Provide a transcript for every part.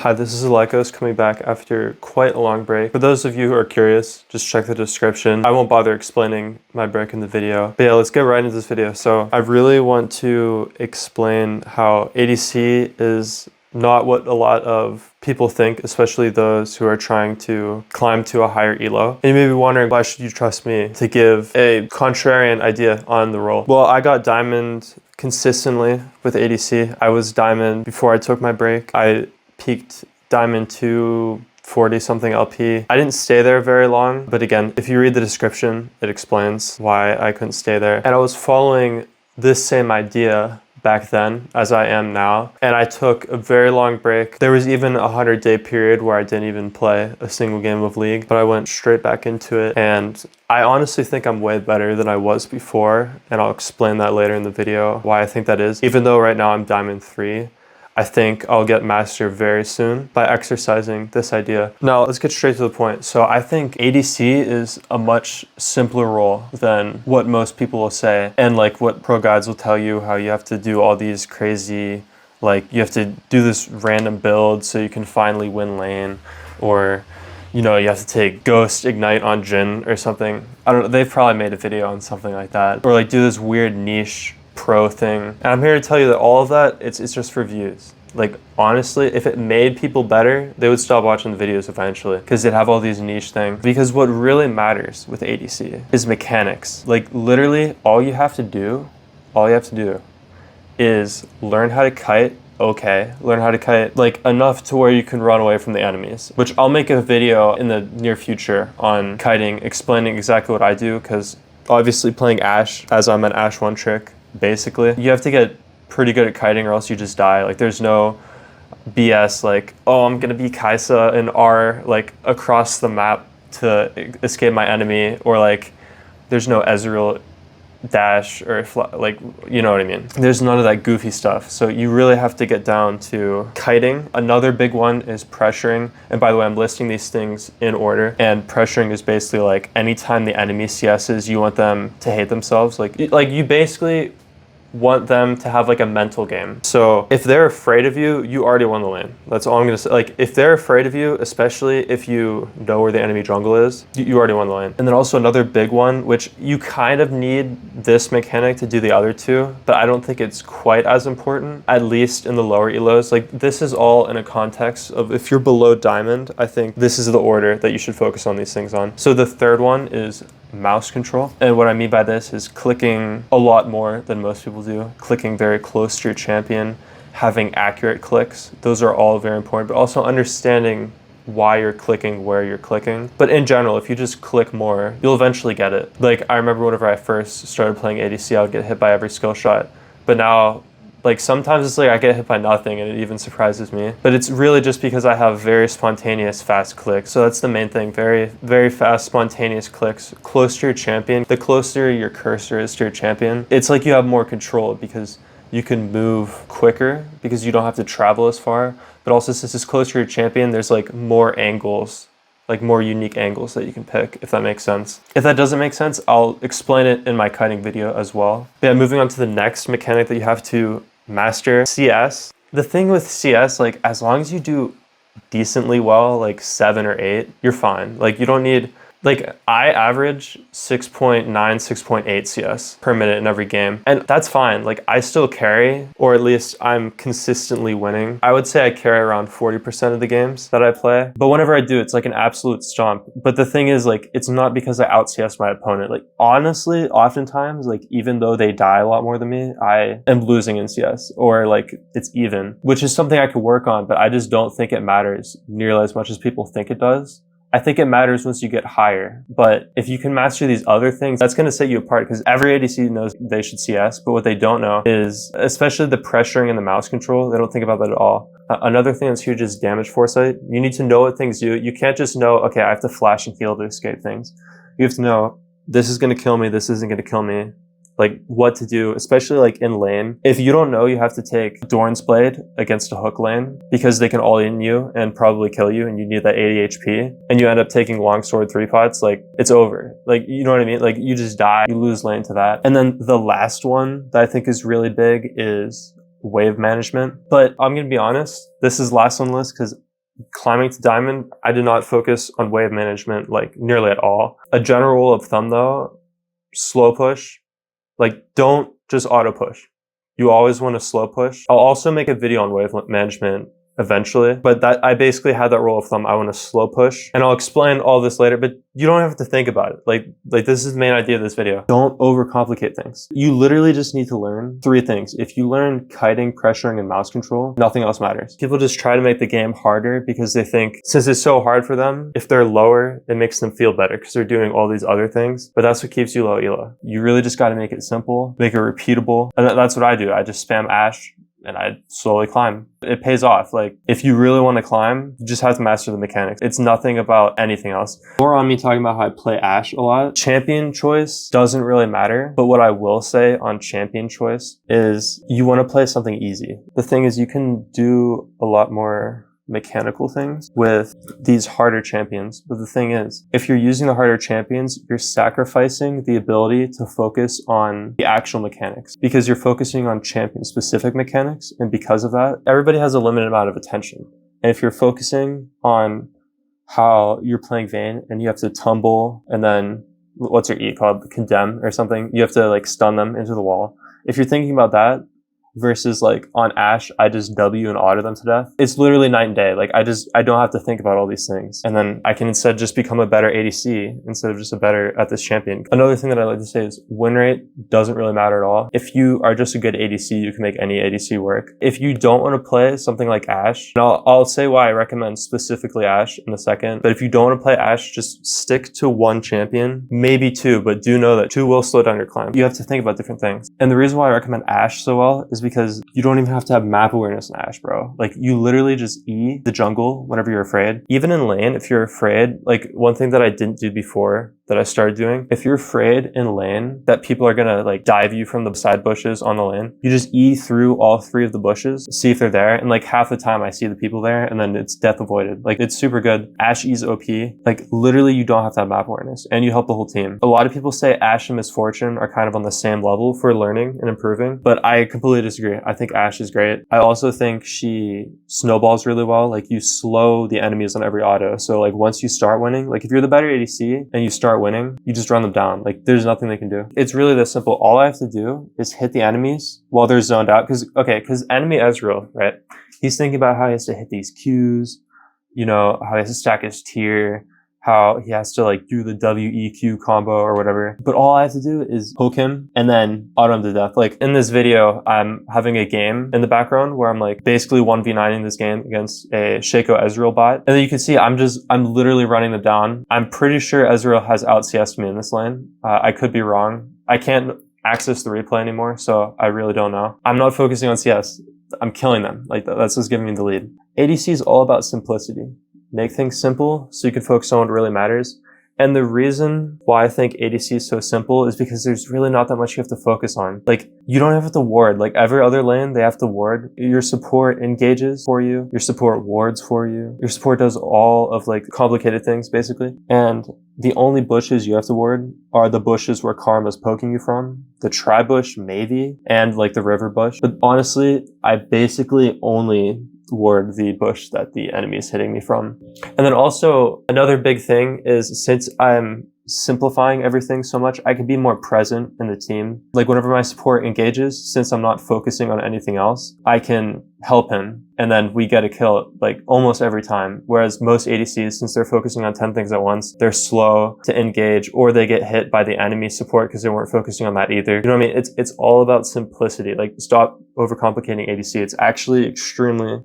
Hi, this is Soloq coming back after quite a long break. For those of you who are curious, just check the description. I won't bother explaining my break in the video. But yeah, let's get right into this video. So I really want to explain how ADC is not what a lot of people think, especially those who are trying to climb to a higher elo. And you may be wondering, why should you trust me to give a contrarian idea on the role? Well, I got diamond consistently with ADC. I was diamond before I took my break. I peaked diamond 240 something LP. I didn't stay there very long, but again, if you read the description, it explains why I couldn't stay there. And I was following this same idea back then as I am now, and I took a very long break. There was even a 100-day period where I didn't even play a single game of League, but I went straight back into it, and I honestly think I'm way better than I was before, and I'll explain that later in the video why I think that is. Even though right now I'm diamond 3, I think I'll get master very soon by exercising this idea. Now, let's get straight to the point. So I think ADC is a much simpler role than what most people will say, and like what pro guides will tell you, how you have to do all these crazy, like you have to do this random build so you can finally win lane, or you know, you have to take Ghost Ignite on Jhin or something. I don't know, they've probably made a video on something like that. Or like do this weird niche pro thing. And I'm here to tell you that all of that, it's just for views. Like honestly, if it made people better, they would stop watching the videos eventually because they'd have all these niche things. Because what really matters with ADC is mechanics. Like literally all you have to do is learn how to kite. Okay, learn how to kite like enough to where you can run away from the enemies, which I'll make a video in the near future on kiting, explaining exactly what I do, because obviously playing Ashe, as I'm an Ashe one trick, basically, you have to get pretty good at kiting or else you just die. Like there's no BS like, oh, I'm gonna be Kaisa and R like across the map to escape my enemy, or like there's no Ezreal dash or like, you know what I mean? There's none of that goofy stuff. So you really have to get down to kiting. Another big one is pressuring. And by the way, I'm listing these things in order. And pressuring is basically like anytime the enemy CSs, you want them to hate themselves. Like you basically want them to have like a mental game. So if they're afraid of you, you already won the lane. That's all I'm gonna say. Like if they're afraid of you, especially if you know where the enemy jungle is, you already won the lane. And then also another big one, which you kind of need this mechanic to do the other two, but I don't think it's quite as important, at least in the lower elos. Like this is all in a context of if you're below diamond, I think this is the order that you should focus on these things on. So the third one is mouse control. And what I mean by this is clicking a lot more than most people do, clicking very close to your champion, having accurate clicks. Those are all very important, but also understanding why you're clicking where you're clicking. But in general, if you just click more, you'll eventually get it. Like I remember whenever I first started playing ADC, I would get hit by every skill shot. But now, like sometimes it's like I get hit by nothing and it even surprises me. But it's really just because I have very spontaneous fast clicks. So that's the main thing, very, very fast spontaneous clicks close to your champion. The closer your cursor is to your champion, it's like you have more control because you can move quicker because you don't have to travel as far. But also since it's closer to your champion, there's like more angles, like more unique angles that you can pick, if that makes sense. If that doesn't make sense, I'll explain it in my kiting video as well. But yeah, moving on to the next mechanic that you have to master, CS. The thing with CS, like as long as you do decently well, like 7 or 8, you're fine. Like you don't need, like I average 6.9, 6.8 CS per minute in every game. And that's fine. Like I still carry, or at least I'm consistently winning. I would say I carry around 40% of the games that I play. But whenever I do, it's like an absolute stomp. But the thing is like, it's not because I out CS my opponent. Like honestly, oftentimes, like even though they die a lot more than me, I am losing in CS, or like it's even, which is something I could work on, but I just don't think it matters nearly as much as people think it does. I think it matters once you get higher, but if you can master these other things, that's going to set you apart, because every ADC knows they should CS, but what they don't know is, especially the pressuring and the mouse control, they don't think about that at all. Another thing that's huge is damage foresight. You need to know what things do. You can't just know, okay, I have to flash and heal to escape things. You have to know, this is going to kill me, this isn't going to kill me. Like what to do, especially like in lane. If you don't know, you have to take Dorn's Blade against a hook lane because they can all in you and probably kill you, and you need that 80 HP, and you end up taking longsword 3-pots, like it's over. Like, you know what I mean? Like you just die, you lose lane to that. And then the last one that I think is really big is wave management. But I'm gonna be honest, this is last on the list because climbing to diamond, I did not focus on wave management like nearly at all. A general rule of thumb though, slow push, like don't just auto push. You always want to slow push. I'll also make a video on wave management eventually, but that I basically had that rule of thumb. I want to slow push, and I'll explain all this later, but you don't have to think about it. Like this is the main idea of this video. Don't overcomplicate things. You literally just need to learn 3 things. If you learn kiting, pressuring, and mouse control, nothing else matters. People just try to make the game harder because they think since it's so hard for them, if they're lower, it makes them feel better because they're doing all these other things, but that's what keeps you low elo. You really just got to make it simple, make it repeatable, and that's what I do. I just spam Ashe and I slowly climb. It pays off. Like, if you really want to climb, you just have to master the mechanics. It's nothing about anything else. More on me talking about how I play Ashe a lot. Champion choice doesn't really matter, but what I will say on champion choice is you want to play something easy. The thing is, you can do a lot more mechanical things with these harder champions. But the thing is, if you're using the harder champions, you're sacrificing the ability to focus on the actual mechanics because you're focusing on champion specific mechanics. And because of that, everybody has a limited amount of attention. And if you're focusing on how you're playing Vayne and you have to tumble and then what's your E called? Condemn or something. You have to like stun them into the wall. If you're thinking about that, versus like on Ashe, I just W and auto them to death. It's literally night and day. Like I don't have to think about all these things. And then I can instead just become a better ADC instead of just a better at this champion. Another thing that I like to say is win rate doesn't really matter at all. If you are just a good ADC, you can make any ADC work. If you don't want to play something like Ashe, and I'll say why I recommend specifically Ashe in a second, but if you don't want to play Ashe, just stick to 1 champion, maybe 2, but do know that 2 will slow down your climb. You have to think about different things. And the reason why I recommend Ashe so well is because you don't even have to have map awareness in Ashe, bro. Like you literally just E the jungle whenever you're afraid. Even in lane, if you're afraid, like one thing that I didn't do before that I started doing, if you're afraid in lane that people are gonna like dive you from the side bushes on the lane, you just E through all 3 of the bushes, see if they're there, and like half the time I see the people there and then it's death avoided. Like it's super good. Ashe E's OP. Like literally you don't have to have map awareness and you help the whole team. A lot of people say Ashe and Misfortune are kind of on the same level for learning and improving, but I completely disagree. I think Ashe is great. I also think she snowballs really well. Like you slow the enemies on every auto. So like once you start winning, like if you're the better ADC and you start winning, you just run them down. Like there's nothing they can do. It's really this simple. All I have to do is hit the enemies while they're zoned out. Cause enemy Ezreal, right? He's thinking about how he has to hit these Qs, you know, how he has to stack his tier, how he has to like do the WEQ combo or whatever. But all I have to do is poke him and then auto him to death. Like in this video, I'm having a game in the background where I'm like basically 1v9ing this game against a Shaco Ezreal bot. And then you can see I'm literally running them down. I'm pretty sure Ezreal has out CS'd me in this lane. I could be wrong. I can't access the replay anymore, so I really don't know. I'm not focusing on CS. I'm killing them. Like that's just giving me the lead. ADC is all about simplicity. Make things simple so you can focus on what really matters. And the reason why I think ADC is so simple is because there's really not that much you have to focus on. Like, you don't have to ward. Like, every other lane, they have to ward. Your support engages for you. Your support wards for you. Your support does all of, like, complicated things, basically. And the only bushes you have to ward are the bushes where Karma's poking you from. The tri-bush, maybe, and, like, the river bush. But honestly, I basically only ward the bush that the enemy is hitting me from. And then also another big thing is since I'm simplifying everything so much, I can be more present in the team. Like whenever my support engages, since I'm not focusing on anything else, I can help him and then we get a kill like almost every time. Whereas most ADCs, since they're focusing on 10 things at once, they're slow to engage or they get hit by the enemy support because they weren't focusing on that either. You know what I mean? It's all about simplicity. Like stop overcomplicating ADC. It's actually extremely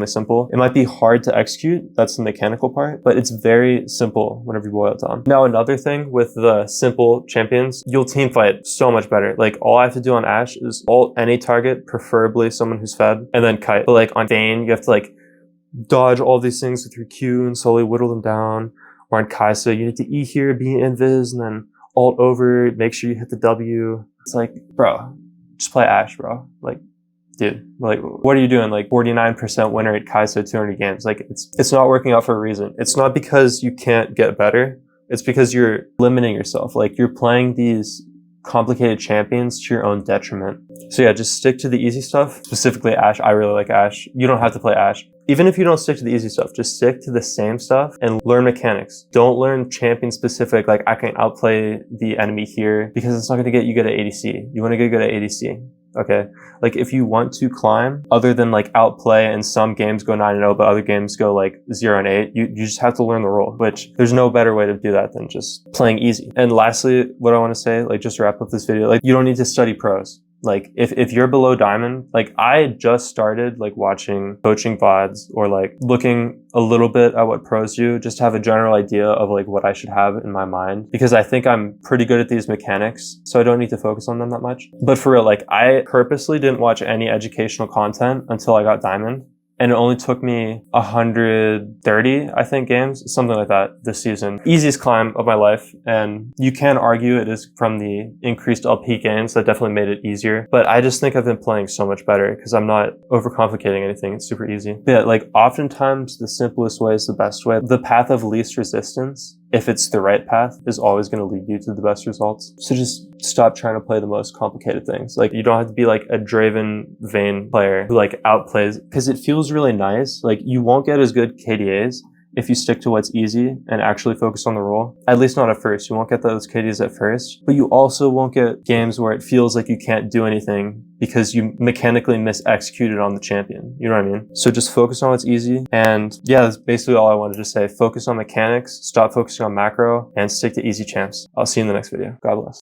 simple. It might be hard to execute. That's the mechanical part, but it's very simple whenever you boil it down. Now, another thing with the simple champions, you'll team fight so much better. Like all I have to do on Ashe is ult any target, preferably someone who's fed, and then kite. But like on Vayne, you have to like dodge all these things with your Q and slowly whittle them down. Or on Kai'Sa, you need to E here, be invis, and then ult over, make sure you hit the W. It's like, bro, just play Ashe, bro. Like, dude, like, what are you doing? Like 49% win rate Kai'Sa 200 games. Like, it's not working out for a reason. It's not because you can't get better. It's because you're limiting yourself. Like, you're playing these complicated champions to your own detriment. So yeah, just stick to the easy stuff. Specifically Ashe, I really like Ashe. You don't have to play Ashe. Even if you don't stick to the easy stuff, just stick to the same stuff and learn mechanics. Don't learn champion specific, like I can outplay the enemy here, because it's not going to get you good at ADC. You want to get good at ADC. Okay. Like if you want to climb, other than like outplay, and some games go 9-0, but other games go like 0-8, you just have to learn the role, which there's no better way to do that than just playing easy. And lastly, what I want to say, like just to wrap up this video, like you don't need to study pros. Like if you're below diamond, like I just started like watching coaching VODs or like looking a little bit at what pros do, just to have a general idea of like what I should have in my mind, because I think I'm pretty good at these mechanics, so I don't need to focus on them that much. But for real, like I purposely didn't watch any educational content until I got diamond. And it only took me 130, I think, games, something like that this season. Easiest climb of my life. And you can argue it is from the increased LP gains that definitely made it easier. But I just think I've been playing so much better because I'm not overcomplicating anything. It's super easy. But yeah, like oftentimes the simplest way is the best way. The path of least resistance, if it's the right path, is always going to lead you to the best results. So just stop trying to play the most complicated things. Like you don't have to be like a Draven Vayne player who like outplays, because it feels really nice. Like you won't get as good KDAs if you stick to what's easy and actually focus on the role. At least not at first. You won't get those KDs at first, but you also won't get games where it feels like you can't do anything because you mechanically mis-executed on the champion. You know what I mean? So just focus on what's easy. And yeah, that's basically all I wanted to say. Focus on mechanics, stop focusing on macro, and stick to easy champs. I'll see you in the next video. God bless.